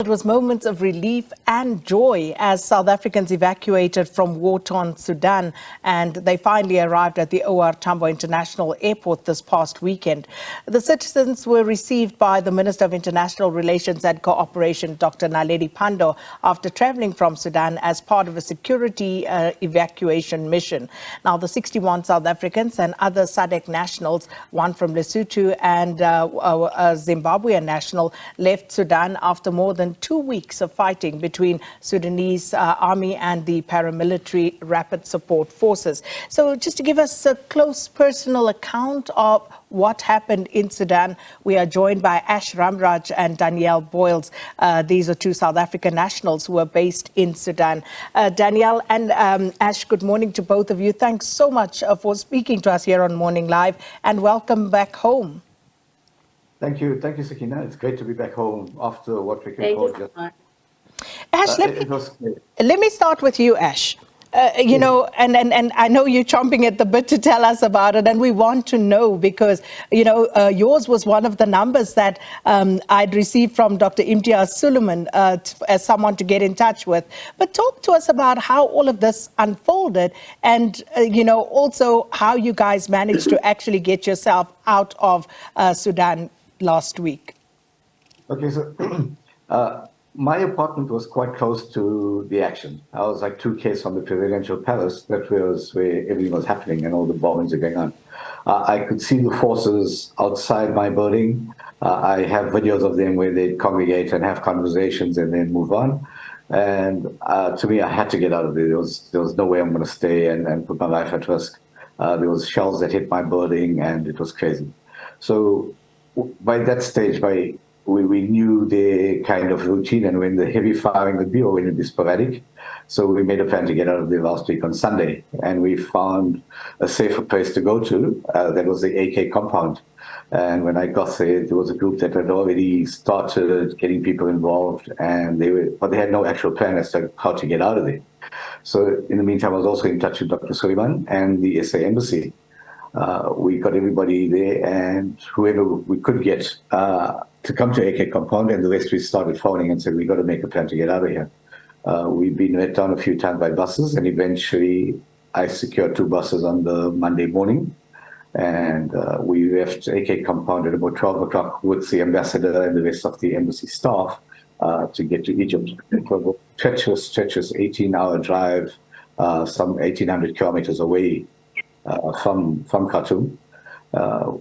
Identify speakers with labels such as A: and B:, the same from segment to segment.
A: was moments of relief and joy as South Africans evacuated from war-torn Sudan, and they finally arrived at the Tambo International Airport this past weekend. The citizens were received by the Minister of International Relations and Cooperation, Dr. Naledi Pandor, after traveling from Sudan as part of a security evacuation mission. Now, the 61 South Africans and other SADC nationals, one from Lesotho and a Zimbabwean national, left Sudan after more than 2 weeks of fighting between Sudanese army and the paramilitary rapid support forces. So just to give us a close personal account of what happened in Sudan, we are joined by Ramraj and Danielle Boyles. These are two South African nationals who are based in Sudan. Danielle and Ash, good morning to both of you. Thanks so much for speaking to us here on Morning Live, and welcome back home.
B: Thank you, Sakina. It's great to be back home after what we can call just...
A: Ash, let me start with you, Ash. You know, and I know you're chomping at the bit to tell us about it, and we want to know because, you know, yours was one of the numbers that I'd received from Dr. Imtiaz Suleiman as someone to get in touch with. But talk to us about how all of this unfolded and, you know, also how you guys managed to actually get yourself out of Sudan last week.
B: Okay, so my apartment was quite close to the action. I was like 2 km from the presidential palace. That was where everything was happening and all the bombings are going on. I could see the forces outside my building. I have videos of them where they congregate and have conversations and then move on. And to me, I had to get out of there. There was no way I'm going to stay and put my life at risk. There was shells that hit my building and it was crazy. So by that stage, we knew the kind of routine and when the heavy firing would be or when it would be sporadic. So we made a plan to get out of there last week on Sunday, and we found a safer place to go to. That was the AK compound. And when I got there was a group that had already started getting people involved, and but they had no actual plan as to how to get out of there. So in the meantime, I was also in touch with Dr. Suleiman and the SA Embassy. We got everybody there and whoever we could get to come to AK compound, and the rest we started phoning and said, we got to make a plan to get out of here. We've been let down a few times by buses, and eventually I secured 2 buses on the Monday morning. And we left AK compound at about 12 o'clock with the ambassador and the rest of the embassy staff to get to Egypt. It was a treacherous 18-hour drive, some 1,800 kilometers away from Khartoum.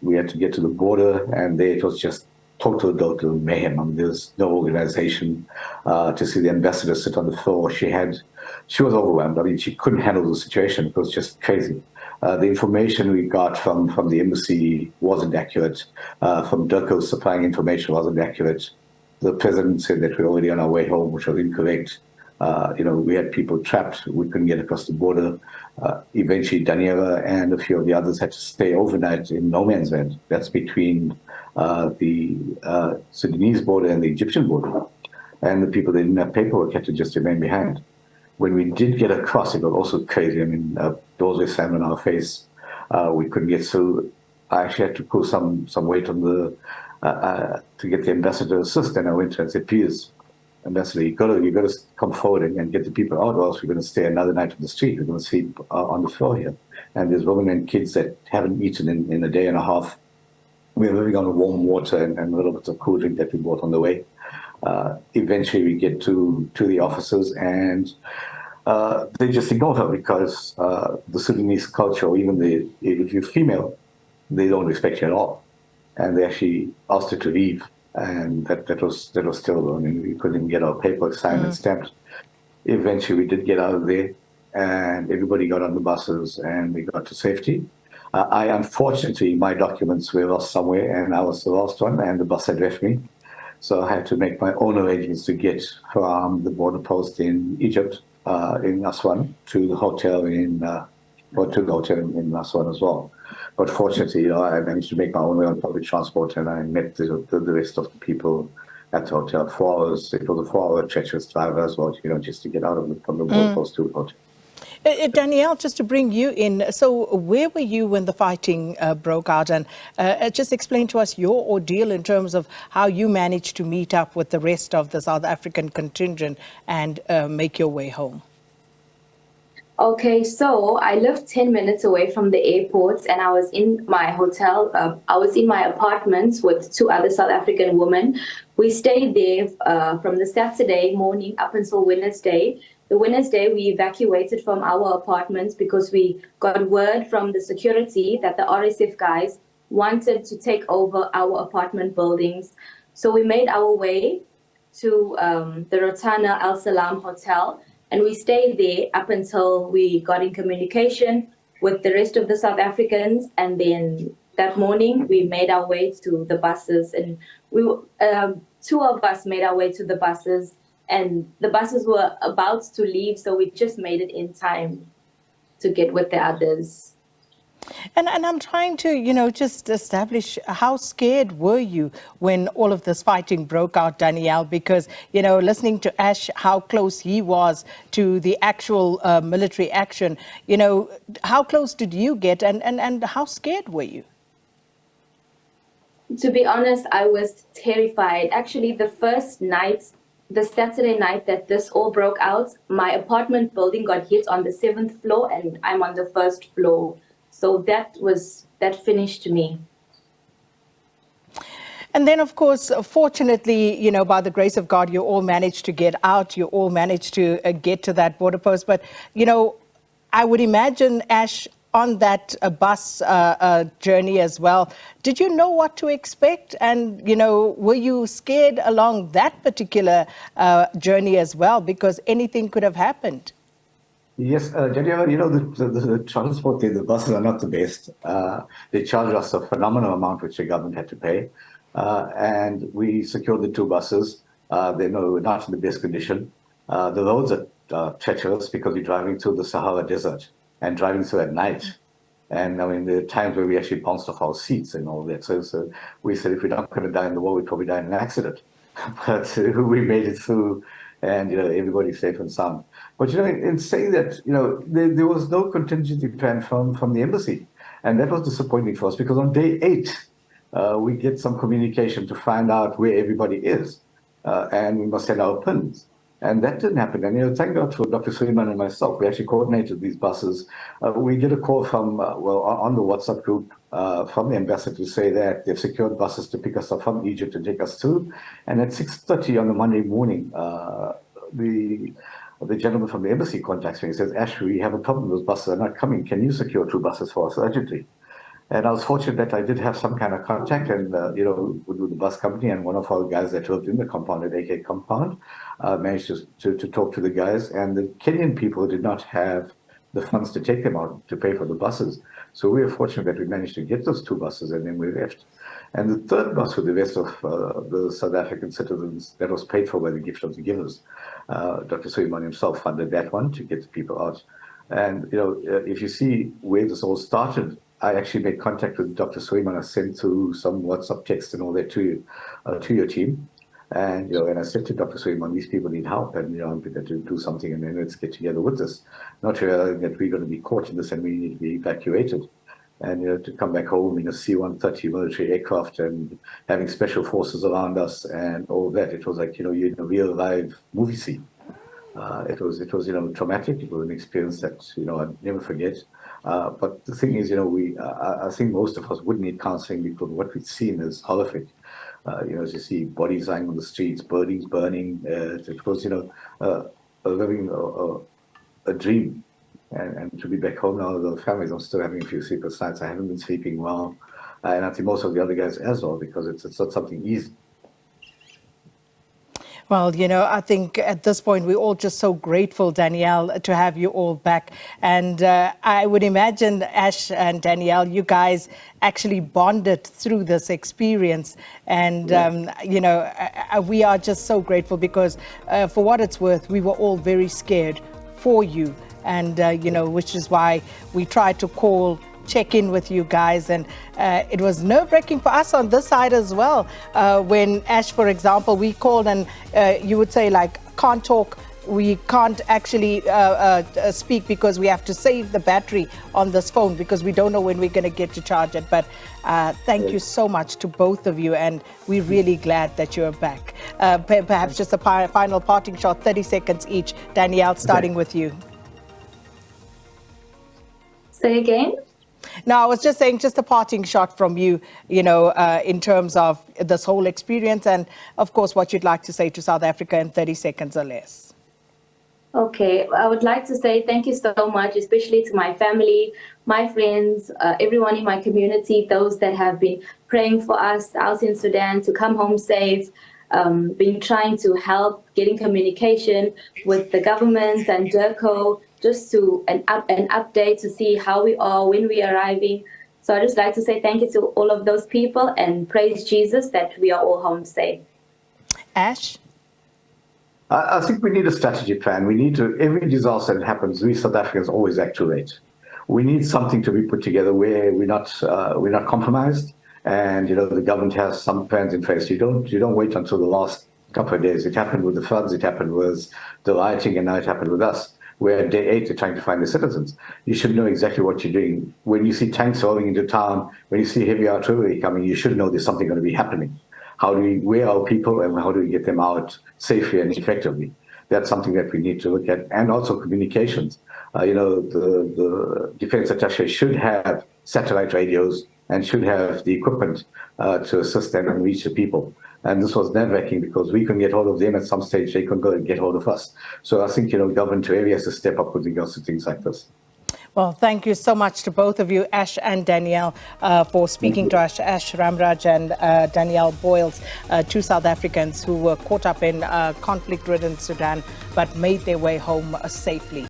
B: We had to get to the border, and there it was just total mayhem. I mean, there's no organization. To see the ambassador sit on the floor, she was overwhelmed. I mean, she couldn't handle the situation. It was just crazy. The information we got from the embassy wasn't accurate. From DIRCO supplying information wasn't accurate. The president said that we're already on our way home, which was incorrect. You know, we had people trapped. We couldn't get across the border. Eventually, Danielle and a few of the others had to stay overnight in no man's land. That's between the Sudanese border and the Egyptian border. And the people that didn't have paperwork had to just remain behind. When we did get across, it was also crazy. I mean, doors were slammed in our face. We couldn't get through. I actually had to pull some weight on the to get the ambassador to assist. And I went to her and said, please, Ambassador, you got to come forward and get the people out, or else we're going to stay another night on the street. We're going to sleep on the floor here. And there's women and kids that haven't eaten in a day and a half. We're living on warm water and a little bit of cool drink that we bought on the way. Eventually, we get to the officers, and they just ignore her because the Sudanese culture, or even if you're female, they don't respect you at all. And they actually asked her to leave. And that was still, I mean, we couldn't get our paperwork signed and stamped. Eventually, we did get out of there, and everybody got on the buses, and we got to safety. Unfortunately, my documents were lost somewhere, and I was the last one, and the bus had left me. So I had to make my own arrangements to get from the border post in Egypt, in Aswan, to the hotel in Aswan as well. But fortunately, you know, I managed to make my own way on public transport, and I met the rest of the people at the hotel. 4 hours. It was a 4-hour treacherous drive as well, you know, just to get out of from the border post to the hotel.
A: Danielle, just to bring you in, so where were you when the fighting broke out? And just explain to us your ordeal in terms of how you managed to meet up with the rest of the South African contingent and make your way home.
C: Okay, so I lived 10 minutes away from the airport and I was in my hotel. I was in my apartment with two other South African women. We stayed there from the Saturday morning up until Wednesday. The Wednesday, we evacuated from our apartments because we got word from the security that the RSF guys wanted to take over our apartment buildings. So we made our way to the Rotana Al Salam Hotel. And we stayed there up until we got in communication with the rest of the South Africans. And then that morning, we made our way to the buses. And we, two of us made our way to the buses. And the buses were about to leave, so we just made it in time to get with the others.
A: And I'm trying to, just establish how scared were you when all of this fighting broke out, Danielle? Because, listening to Ash, how close he was to the actual military action, how close did you get and how scared were you?
C: To be honest, I was terrified. Actually, the first night, the Saturday night that this all broke out, my apartment building got hit on the 7th floor and I'm on the 1st floor. So that finished me.
A: And then, of course, fortunately, by the grace of God, you all managed to get out. You all managed to get to that border post. But, I would imagine, Ash, on that bus journey as well, did you know what to expect? And, were you scared along that particular journey as well? Because anything could have happened.
B: Yes, Danielle, the transport there, the buses are not the best. They charged us a phenomenal amount, which the government had to pay. And we secured the two buses. They were not in the best condition. The roads are treacherous because we're driving through the Sahara Desert and driving through at night. And I mean, there are times where we actually bounced off our seats and all that. So we said, if we're not going to die in the war, we'd probably die in an accident. But we made it through. And everybody's safe and sound. But in saying that, there was no contingency plan from the embassy, and that was disappointing for us because on day 8, we get some communication to find out where everybody is, and we must send our pins. And that didn't happen. And thank God for Dr. Suleiman and myself. We actually coordinated these buses. We get a call from on the WhatsApp group from the embassy to say that they've secured buses to pick us up from Egypt and take us through. And at 6:30 on the Monday morning, the gentleman from the embassy contacts me and says, Ash, we have a problem. Those buses are not coming. Can you secure 2 buses for us urgently? And I was fortunate that I did have some kind of contact and, with the bus company, and one of our guys that lived in the compound at AK Compound managed to talk to the guys. And the Kenyan people did not have the funds to take them out to pay for the buses. So we were fortunate that we managed to get those 2 buses and then we left. And the 3rd bus with the rest of the South African citizens, that was paid for by the gift of the givers. Dr. Suleiman himself funded that one to get the people out. And, if you see where this all started, I actually made contact with Dr. Suleiman. I sent through some WhatsApp text and all that to your team. And, and I said to Dr. Suleiman, these people need help and, I'm going to do something and then let's get together with this. Not realizing that we're going to be caught in this and we need to be evacuated. And, to come back home in a C-130 military aircraft and having special forces around us and all that, it was like, you're in a real live movie scene. It was traumatic. It was an experience that, I'd never forget. But the thing is, I think most of us would need counseling because what we've seen is horrific. As you see bodies lying on the streets, buildings burning. It was, living a dream. And to be back home now with the families, I'm still having a few sleepless nights. I haven't been sleeping well. And I think most of the other guys as well, because it's not something easy.
A: Well, I think at this point, we're all just so grateful, Danielle, to have you all back. And I would imagine, Ash and Danielle, you guys actually bonded through this experience. And, we are just so grateful because for what it's worth, we were all very scared for you. And, which is why we tried to check in with you guys, and it was nerve-wracking for us on this side as well. When Ash, for example, we called and you would say, like, can't talk, we can't actually speak because we have to save the battery on this phone because we don't know when we're going to get to charge it. But thank you so much to both of you, and we're really glad that you're back. Perhaps just a final parting shot, 30 seconds each. Danielle, starting with you.
C: Say again?
A: No, I was just saying, just a parting shot from you, in terms of this whole experience and, of course, what you'd like to say to South Africa in 30 seconds or less.
C: Okay, I would like to say thank you so much, especially to my family, my friends, everyone in my community, those that have been praying for us out in Sudan to come home safe, been trying to help getting communication with the government and DIRCO, just to an update to see how we are when we are arriving. So I'd just like to say thank you to all of those people and praise Jesus that we are all home safe.
A: Ash?
B: I think we need a strategy plan. We need to, every disaster that happens, we South Africans always actuate. We need something to be put together where we're not compromised, and the government has some plans in place. You don't wait until the last couple of days. It happened with the floods, it happened with the rioting, and now it happened with us. We're at day 8 trying to find the citizens. You should know exactly what you're doing. When you see tanks rolling into town, when you see heavy artillery coming, you should know there's something going to be happening. Where are people and how do we get them out safely and effectively? That's something that we need to look at. And also communications. The defense attaché should have satellite radios and should have the equipment to assist them and reach the people. And this was nerve-wracking because we couldn't get hold of them at some stage. They couldn't go and get hold of us. So I think, government really has to step up with regards to things like this.
A: Well, thank you so much to both of you, Ash and Danielle, for speaking to us. Ash Ramraj and Danielle Boyles, two South Africans who were caught up in conflict-ridden Sudan but made their way home safely.